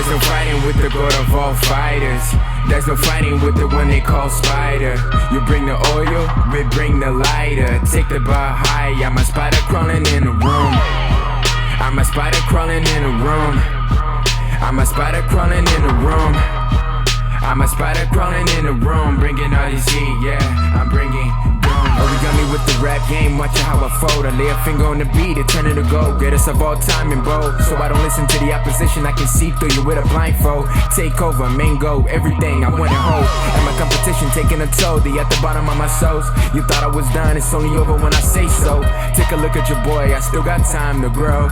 There's no fighting with the god of all fighters. There's no fighting with the one they call Spider. You bring the oil, we bring the lighter. Take the bar high, I'm a spider crawling in the room. I'm a spider crawling in the room. I'm a spider crawling in the room. I'm a spider crawling in the room, bringing all this heat, yeah, I'm bringing doom. Origami with the rap game, watching how I fold. I lay a finger on the beat, it turn it to gold. Greatest of all time in bold, so I don't listen to the opposition. I can see through you with a blindfold. Take over, mango, everything I want to hold. And my competition taking a toll, they at the bottom of my souls. You thought I was done, it's only over when I say so. Take a look at your boy, I still got time to grow.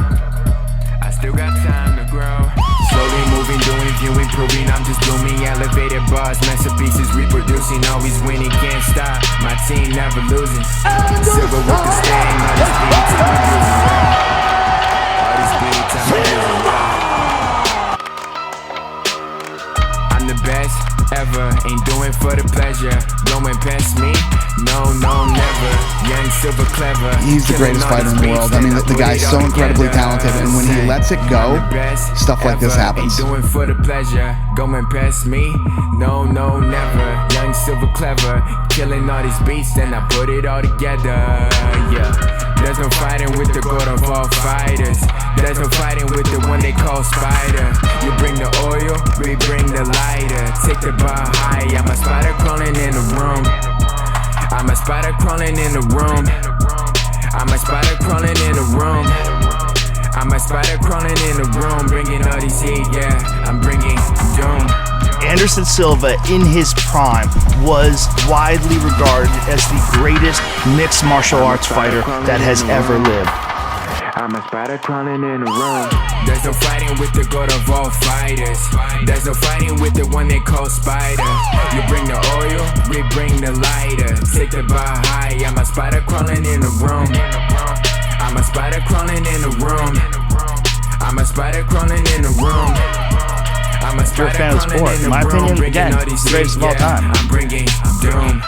I still got time to grow. Slowly moving, doing, viewing, proving I'm just blooming. Elevated bars, masterpieces reproducing. Always winning, can't stop. My team never losing. Silver with the stain. All this beat, time I'm using. All this beat, time I'm using. I'm the best ever. Ain't doing for the pleasure. Going past me? No, never. Young, silver, clever. He's the greatest fighter in the world. I mean, the guy's so incredibly talented, and when he lets it go, stuff like this happens. Ain't doing for the pleasure. Going past me? No, never. Young, silver, clever. Killing all these beats, then I put it all together. Yeah. There's no fighting with the god of all fighters. There's no fighting with the one they call Spider. You bring the oil, we bring the lighter. Take the bar high, I'm a spider crawling in the room. I'm a spider crawling in the room. I'm a spider crawling in the room. I'm a spider crawling in the room, bringing all these heat, yeah, I'm bringing doom. Anderson Silva, in his prime, was widely regarded as the greatest mixed martial arts fighter that has ever lived. I'm a spider crawling in the room. There's no fighting with the god of all fighters. There's no fighting with the one they call Spider. You bring the oil, we bring the lighter. Take the bar high, I'm a spider crawling in the room. I'm a spider crawling in the room. I'm a spider crawling in the room. I'm a If you're a fan of the sport, in my opinion, again, the greatest of all time. I'm bringing doom.